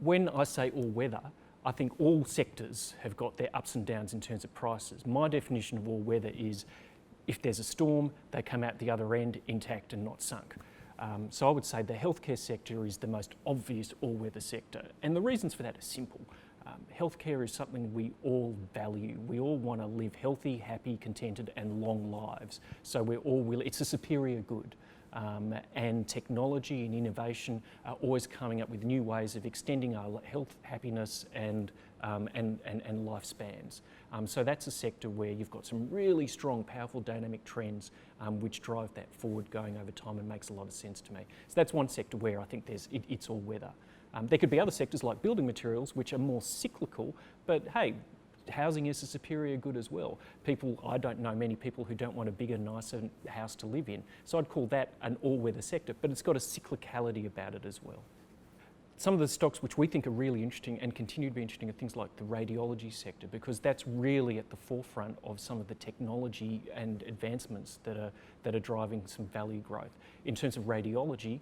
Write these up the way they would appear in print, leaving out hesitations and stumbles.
When I say all weather, I think all sectors have got their ups and downs in terms of prices. My definition of all weather is if there's a storm, they come out the other end intact and not sunk. So I would say the healthcare sector is the most obvious all-weather sector. And the reasons for that are simple. Healthcare is something we all value. We all want to live healthy, happy, contented and long lives. So it's a superior good. And technology and innovation are always coming up with new ways of extending our health, happiness and lifespans. So that's a sector where you've got some really strong, powerful dynamic trends which drive that forward going over time and makes a lot of sense to me. So that's one sector where I think it's all weather. There could be other sectors like building materials which are more cyclical, but hey, housing is a superior good as well. I don't know many people who don't want a bigger, nicer house to live in. So I'd call that an all-weather sector, but it's got a cyclicality about it as well. Some of the stocks which we think are really interesting and continue to be interesting are things like the radiology sector, because that's really at the forefront of some of the technology and advancements that are driving some value growth. In terms of radiology,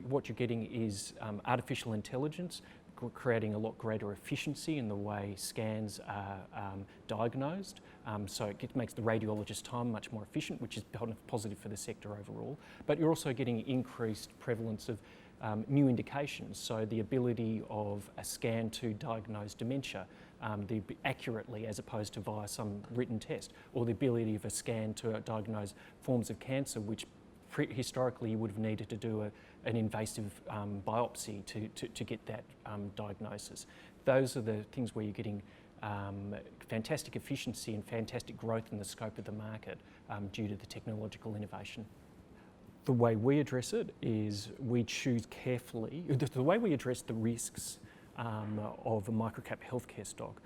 what you're getting is artificial intelligence, creating a lot greater efficiency in the way scans are diagnosed. So it makes the radiologist's time much more efficient, which is positive for the sector overall. But you're also getting increased prevalence of new indications. So the ability of a scan to diagnose dementia accurately as opposed to via some written test, or the ability of a scan to diagnose forms of cancer which historically you would have needed to do an invasive biopsy to get that diagnosis. Those are the things where you're getting fantastic efficiency and fantastic growth in the scope of the market due to the technological innovation. The way we address it is we choose carefully, the way we address the risks of a microcap healthcare stock,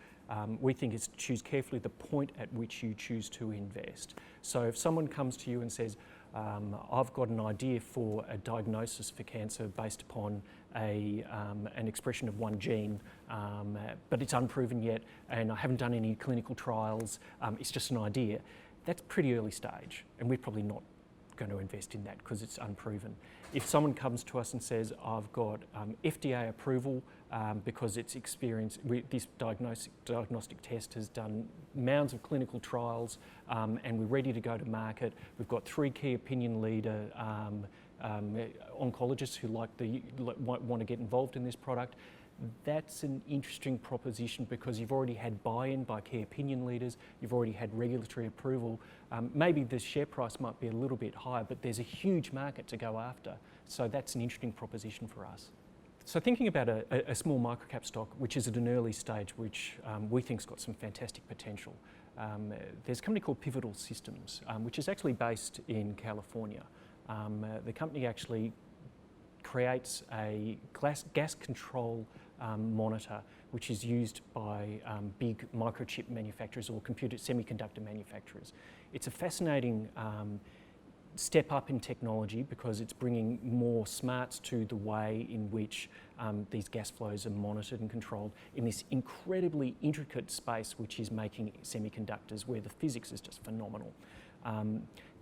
we think is choose carefully the point at which you choose to invest. So if someone comes to you and says, I've got an idea for a diagnosis for cancer based upon an expression of one gene, but it's unproven yet and I haven't done any clinical trials, it's just an idea, that's pretty early stage and we're probably not going to invest in that because it's unproven. If someone comes to us and says, I've got FDA approval because it's experienced, this diagnostic test has done mounds of clinical trials and we're ready to go to market, we've got 3 key opinion leader oncologists who want to get involved in this product, that's an interesting proposition because you've already had buy-in by key opinion leaders, you've already had regulatory approval. Maybe the share price might be a little bit higher, but there's a huge market to go after. So that's an interesting proposition for us. So thinking about a small microcap stock, which is at an early stage, which we think's got some fantastic potential. There's a company called Pivotal Systems, which is actually based in California. The company actually creates a gas control monitor which is used by big microchip manufacturers or semiconductor manufacturers. It's a fascinating step up in technology because it's bringing more smarts to the way in which these gas flows are monitored and controlled in this incredibly intricate space which is making semiconductors where the physics is just phenomenal.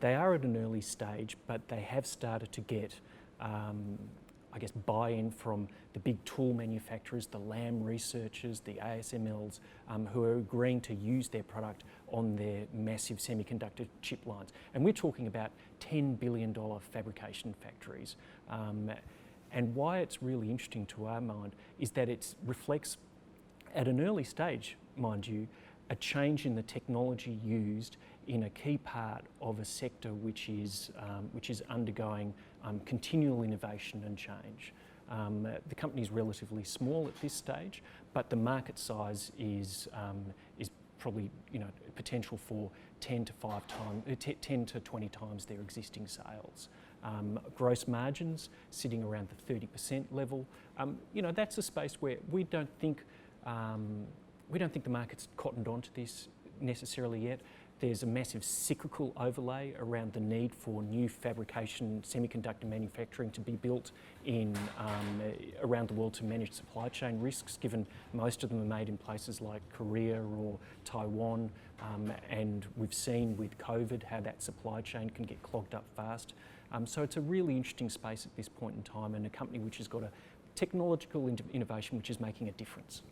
They are at an early stage, but they have started to get I guess buy-in from the big tool manufacturers, the Lam researchers, the ASMLs, who are agreeing to use their product on their massive semiconductor chip lines. And we're talking about $10 billion fabrication factories. And why it's really interesting to our mind is that it reflects, at an early stage, mind you, a change in the technology used in a key part of a sector which is undergoing continual innovation and change. The company is relatively small at this stage, but the market size is probably potential for 10 to 20 times their existing sales. Gross margins sitting around the 30% level. That's a space where we don't think the market's cottoned onto this necessarily yet. There's a massive cyclical overlay around the need for new fabrication semiconductor manufacturing to be built around the world to manage supply chain risks, given most of them are made in places like Korea or Taiwan, and we've seen with COVID how that supply chain can get clogged up fast. So it's a really interesting space at this point in time, and a company which has got a technological innovation which is making a difference.